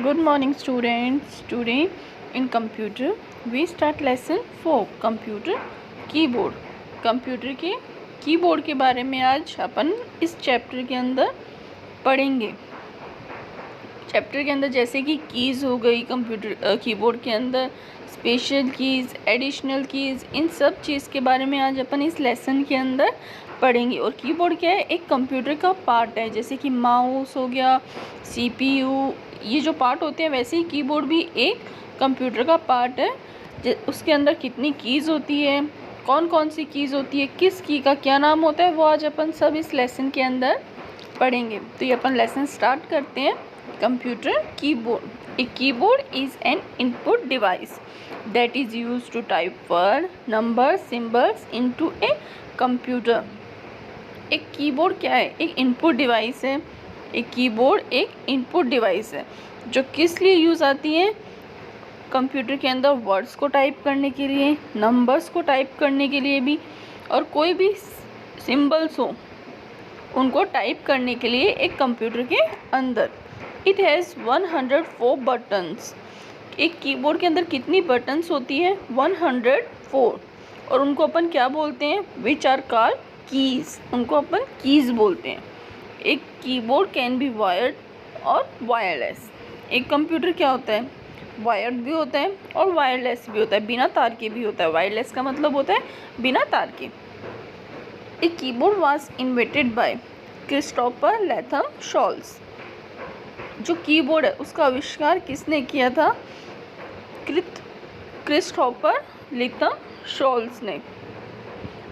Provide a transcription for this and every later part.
Good morning students. Today in computer we start lesson 4 computer keyboard. Computer के keyboard के बारे में आज अपन इस चैप्टर के अंदर पढ़ेंगे। चैप्टर के अंदर जैसे कि कीज़ हो गई कंप्यूटर कीबोर्ड के अंदर, स्पेशल कीज़, एडिशनल कीज़, इन सब चीज़ के बारे में आज अपन इस लेसन के अंदर पढ़ेंगे। और कीबोर्ड क्या है? एक कंप्यूटर का पार्ट है। जैसे कि माउस हो गया, सीपीयू, ये जो पार्ट होते हैं, वैसे ही कीबोर्ड भी एक कंप्यूटर का पार्ट है। उसके अंदर कितनी कीज़ होती है, कौन कौन सी कीज़ होती है, किस की का क्या नाम होता है, वो आज अपन सब इस लेसन के अंदर पढ़ेंगे। तो ये अपन लेसन स्टार्ट करते हैं। Computer keyboard. A keyboard is an input device that is used to type word, numbers, symbols into a computer। एक कीबोर्ड क्या है? एक इनपुट डिवाइस है। एक कीबोर्ड एक इनपुट डिवाइस है जो किस लिए यूज़ आती है? कंप्यूटर के अंदर वर्ड्स को टाइप करने के लिए, नंबर्स को टाइप करने के लिए भी, और कोई भी सिंबल्स हो उनको टाइप करने के लिए एक कंप्यूटर के अंदर। It has 104 buttons. एक कीबोर्ड के अंदर कितनी बटन्स होती है? 104। और उनको अपन क्या बोलते हैं? Which are called keys. उनको अपन कीज़ बोलते हैं। एक कीबोर्ड कैन बी वायर्ड और वायरलेस। एक कंप्यूटर क्या होता है? वायर्ड भी होता है और वायरलेस भी होता है, बिना तार के भी होता है। वायरलेस का मतलब होता है बिना तार के। A keyboard was invented by Christopher Latham Sholes. जो कीबोर्ड है उसका आविष्कार किसने किया था? क्रिस्टोफर लैथम शॉल्स ने।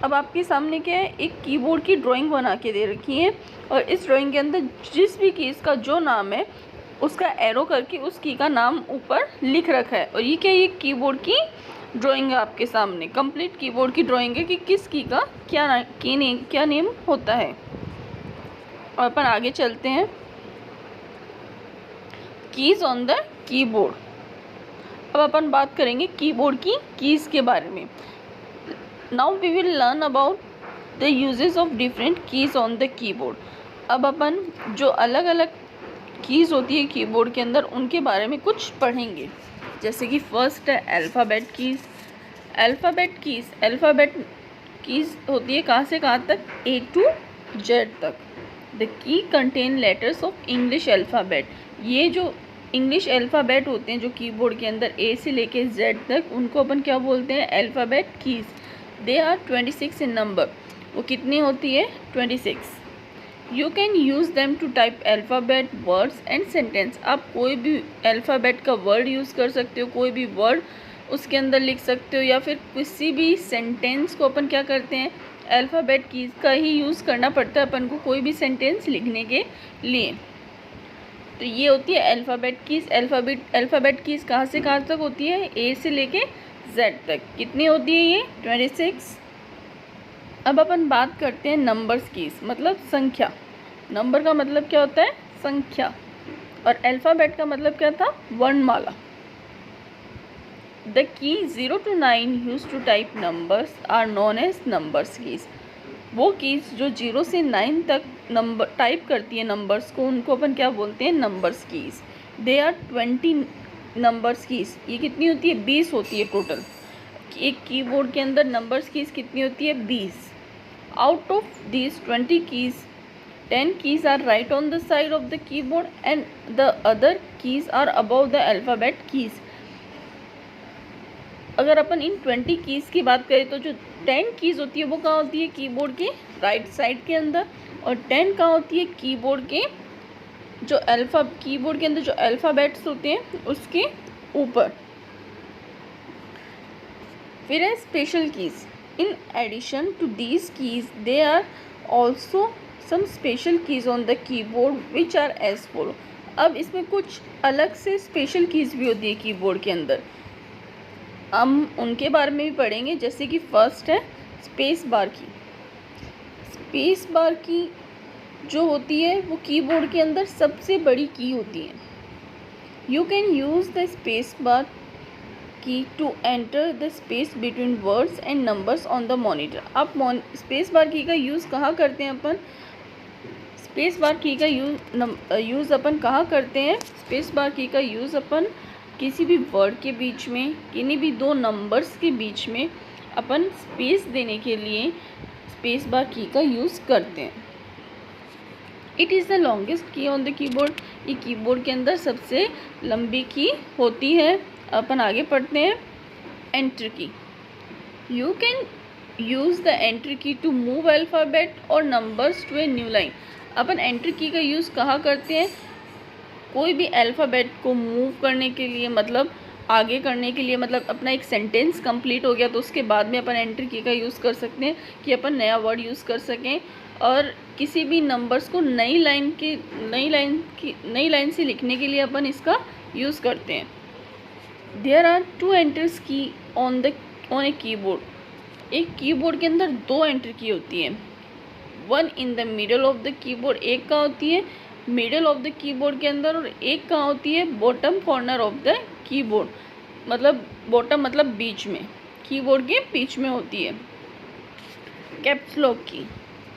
अब आपके सामने क्या है? एक कीबोर्ड की ड्राइंग बना के दे रखी है, और इस ड्राइंग के अंदर जिस भी कीज़ का जो नाम है उसका एरो करके उस की का नाम ऊपर लिख रखा है। और ये क्या, ये कीबोर्ड की ड्राइंग है आपके सामने। कंप्लीट कीबोर्ड की ड्राइंग है कि किस की का क्या नेम होता है। और अपन आगे चलते हैं। Keys on the keyboard. अब अपन बात करेंगे कीबोर्ड की कीज़ के बारे में। Now we will learn about the uses of different keys on the keyboard. अब अपन जो अलग अलग कीज़ होती है कीबोर्ड के अंदर उनके बारे में कुछ पढ़ेंगे। जैसे कि फर्स्ट है अल्फ़ाबेट कीज़। अल्फ़ाबेट कीज़ होती है कहाँ से कहाँ तक? A to Z तक। The key contain letters of English alphabet. ये जो इंग्लिश अल्फ़ाबेट होते हैं जो कीबोर्ड के अंदर A से लेके Z तक, उनको अपन क्या बोलते हैं? Alphabet keys. They are 26 in number. वो कितनी होती है? 26। You can use them to type alphabet, words and sentence. आप कोई भी अल्फ़ाबेट का वर्ड यूज़ कर सकते हो, कोई भी वर्ड उसके अंदर लिख सकते हो, या फिर किसी भी सेंटेंस को अपन क्या करते हैं? अल्फ़ाबेट कीज़ का ही यूज़ करना पड़ता है अपन को कोई भी सेंटेंस लिखने के लिए। तो ये होती है अल्फ़ाबेट कीज़। अल्फ़ाबेट कीज़ कहाँ से कहाँ तक होती है? A से लेके Z तक। कितनी होती है ये? 26। अब अपन बात करते हैं नंबर्स कीज़, मतलब संख्या। नंबर का मतलब क्या होता है? संख्या। और अल्फ़ाबेट का मतलब क्या था? वर्णमाला। The key 0 to 9 use to type numbers are known as numbers keys. वो कीज़ जो 0 से 9 तक नंबर टाइप करती है नंबर्स को, उनको अपन क्या बोलते हैं? Numbers keys. They are 20 numbers keys. ये कितनी होती है? 20 होती है टोटल। एक कीबोर्ड के अंदर नंबर्स कीज़ कितनी होती है? 20। Out of these 20 keys, 10 keys are right on the side of the keyboard and the other keys are above the alphabet keys। अगर अपन इन 20 कीज़ की बात करें तो जो 10 कीज़ होती है वो कहाँ होती है? कीबोर्ड के राइट साइड के अंदर। और 10 कहाँ होती है? कीबोर्ड के कीबोर्ड के अंदर जो अल्फ़ाबेट्स होते हैं उसके ऊपर। फिर है special keys. In addition to these keys, there are also some special keys on the keyboard which are as follow। अब इसमें कुछ अलग से स्पेशल कीज़ भी होती है कीबोर्ड के अंदर, हम उनके बारे में भी पढ़ेंगे। जैसे कि फर्स्ट है स्पेस बार की। स्पेस बार की जो होती है वो कीबोर्ड के अंदर सबसे बड़ी की होती है। You can use the space bar key to enter the space between words and numbers on the monitor. आप स्पेस बार की का यूज़ कहाँ करते हैं अपन? स्पेस बार की का यूज़ अपन कहाँ करते हैं? स्पेस बार की का यूज़ अपन किसी भी वर्ड के बीच में, किन्हीं भी दो नंबर्स के बीच में अपन स्पेस देने के लिए स्पेस बार की का यूज़ करते हैं। It is the longest key on the keyboard. ये कीबोर्ड के अंदर सबसे लंबी की होती है। अपन आगे पढ़ते हैं। Enter key, you can use the enter key to move alphabet और numbers to a new line. अपन एंटर की का यूज़ कहाँ करते हैं? कोई भी अल्फ़ाबेट को मूव करने के लिए, मतलब आगे करने के लिए, मतलब अपना एक सेंटेंस कंप्लीट हो गया तो उसके बाद में अपन एंटर की का यूज़ कर सकते हैं कि अपन नया वर्ड यूज़ कर सकें, और किसी भी नंबर्स को नई लाइन से लिखने के लिए अपन इसका यूज़ करते हैं। देयर आर 2 एंटर्स की ऑन ए कीबोर्ड। एक कीबोर्ड के अंदर 2 एंटर की होती है। One in the middle of the keyboard, एक कहाँ होती है? मिडल ऑफ द कीबोर्ड के अंदर, और एक कहाँ होती है? Bottom corner of the keyboard, मतलब बॉटम मतलब बीच में, कीबोर्ड के बीच में होती है। Caps lock key,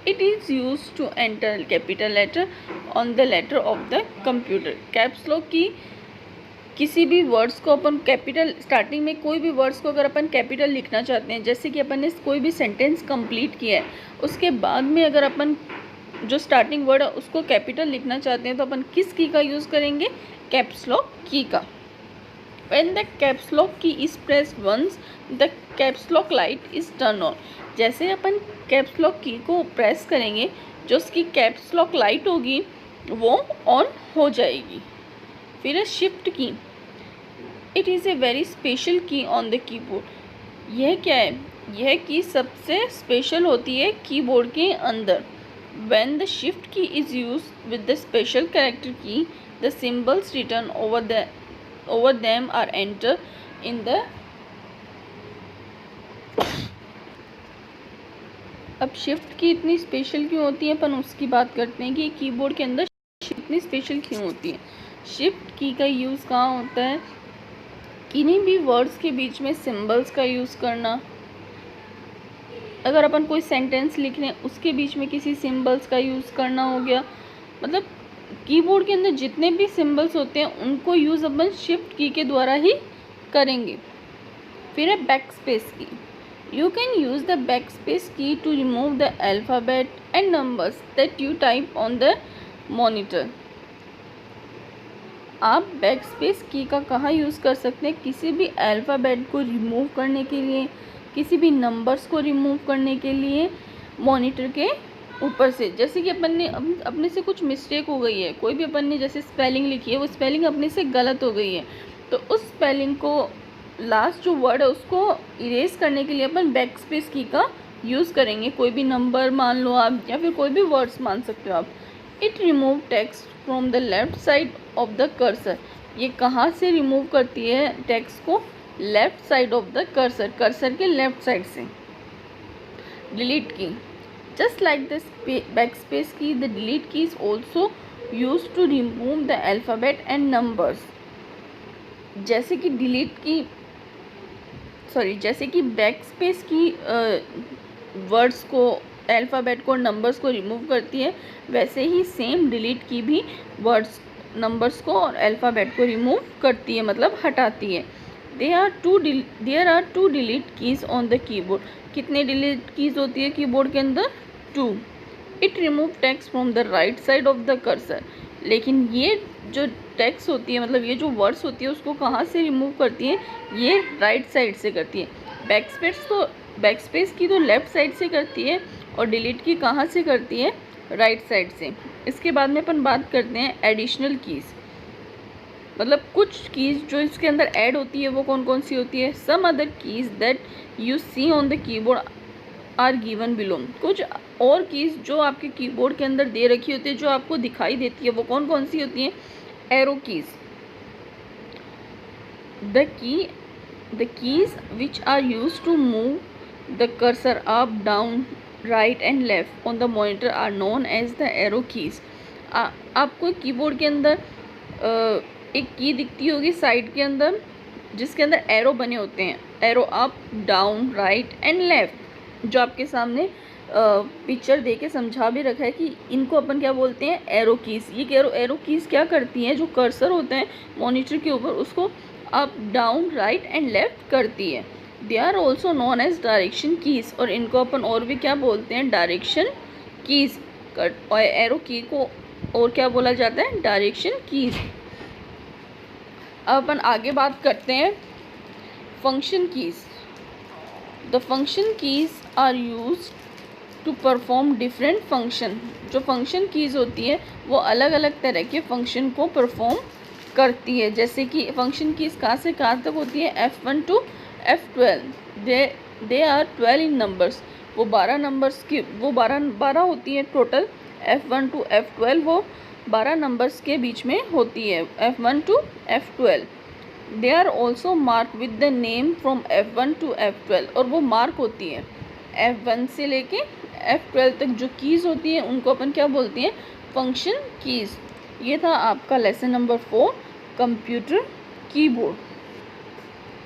it is use to enter capital letter on the letter of the computer. Caps lock key किसी भी वर्ड्स को अपन कैपिटल, स्टार्टिंग में कोई भी वर्ड्स को अगर अपन कैपिटल लिखना चाहते हैं, जैसे कि अपन ने कोई भी सेंटेंस कंप्लीट किया है, उसके बाद में अगर अपन जो स्टार्टिंग वर्ड है उसको कैपिटल लिखना चाहते हैं तो अपन किस की का यूज़ करेंगे? कैप्स लॉक की का। When the caps lock key is pressed once, the caps lock light is turned on। जैसे अपन कैप्स लॉक की को प्रेस करेंगे, जो उसकी कैप्स लॉक लाइट होगी वो ऑन हो जाएगी। फिर है शिफ्ट की, it is a very special की ऑन द कीबोर्ड। यह क्या है? यह की सबसे स्पेशल होती है कीबोर्ड के अंदर। When the shift key is used with the special character key, the symbols written over them are entered in the। अब शिफ्ट की इतनी स्पेशल क्यों होती है, अपन उसकी बात करते हैं कि कीबोर्ड के अंदर इतनी स्पेशल क्यों होती है। शिफ्ट की का यूज़ कहाँ होता है? किन्हीं भी वर्ड्स के बीच में सिंबल्स का यूज़ करना। अगर अपन कोई सेंटेंस लिख रहे हैं उसके बीच में किसी सिंबल्स का यूज़ करना हो गया, मतलब कीबोर्ड के अंदर जितने भी सिंबल्स होते हैं उनको यूज़ अपन शिफ्ट की के द्वारा ही करेंगे। फिर है backspace key, you can use the backspace key to remove the alphabet and numbers that you type on the monitor. आप बैक स्पेस की का कहाँ यूज़ कर सकते हैं? किसी भी अल्फ़ाबेट को रिमूव करने के लिए, किसी भी नंबर्स को रिमूव करने के लिए मॉनिटर के ऊपर से। जैसे कि अपन ने अपने से कुछ मिस्टेक हो गई है, कोई भी अपन ने जैसे स्पेलिंग लिखी है, वो स्पेलिंग अपने से गलत हो गई है, तो उस स्पेलिंग को, लास्ट जो वर्ड है उसको इरेज करने के लिए अपन बैक स्पेस की का यूज़ करेंगे। कोई भी नंबर मान लो आप, या फिर कोई भी वर्ड्स मान सकते हो आप। It remove text from the left side of the cursor. ये कहाँ से रिमूव करती है टेक्स्ट को? Left side of the cursor, cursor के लेफ्ट साइड से। Delete key, just like the backspace key, the delete key is also use to remove the alphabet and numbers. जैसे कि जैसे कि बैक स्पेस की वर्ड्स को, alphabet को, numbers को remove करती है, वैसे ही सेम डिलीट की भी वर्ड्स, नंबर्स को और अल्फ़ाबेट को रिमूव करती है, मतलब हटाती है। There are two delete keys on the keyboard. कितने डिलीट कीज़ होती है कीबोर्ड के अंदर? 2। It remove text from the right side of the cursor. लेकिन ये जो टेक्स्ट होती है, मतलब ये जो वर्ड्स होती है, उसको कहाँ से रिमूव करती है? ये राइट साइड से करती है। बैक स्पेस की तो लेफ़्ट साइड से करती है, और डिलीट की कहाँ से करती है? राइट साइड से। इसके बाद में अपन बात करते हैं एडिशनल कीज़, मतलब कुछ कीज़ जो इसके अंदर ऐड होती है वो कौन कौन सी होती है। Some other keys that you see on the keyboard are given below. कुछ और कीज़ जो आपके कीबोर्ड के अंदर दे रखी होती है, जो आपको दिखाई देती है, वो कौन कौन सी होती हैं? Arrow keys, the keys which are use to move the cursor up, down, right and left on the monitor are known as the arrow keys. आपको कीबोर्ड के अंदर एक की दिखती होगी साइड के अंदर, जिसके अंदर एरो बने होते हैं, arrow up, down, right and left, जो आपके सामने पिक्चर दे के समझा भी रखा है कि इनको अपन क्या बोलते हैं, एरो कीज़। ये एरो कीज़ क्या करती हैं, जो कर्सर होते हैं मॉनिटर के ऊपर उसको up down right and left करती है। They are also known as direction keys, और इनको अपन और भी क्या बोलते हैं, डायरेक्शन कीज़। और एरो की को और क्या बोला जाता है, डायरेक्शन कीज़। अब अपन आगे बात करते हैं function keys. The function keys are use to perform different function. जो फंक्शन कीज़ होती है वो अलग अलग तरह के फंक्शन को परफॉर्म करती है। जैसे कि फंक्शन कीज़ कहाँ से कहाँ तक होती है, F1 to F12। They are 12 in numbers. वो 12 नंबर्स की, वो 12 होती है टोटल। F1 to F12 वो 12 नंबर्स के बीच में होती है, F1 to F12। They are also mark with the name from F1 to F12, और वो मार्क होती है F1 से लेके F12 तक। जो कीज़ होती हैं उनको अपन क्या बोलते हैं, फंक्शन कीज़। ये था आपका लेसन नंबर 4, कंप्यूटर कीबोर्ड।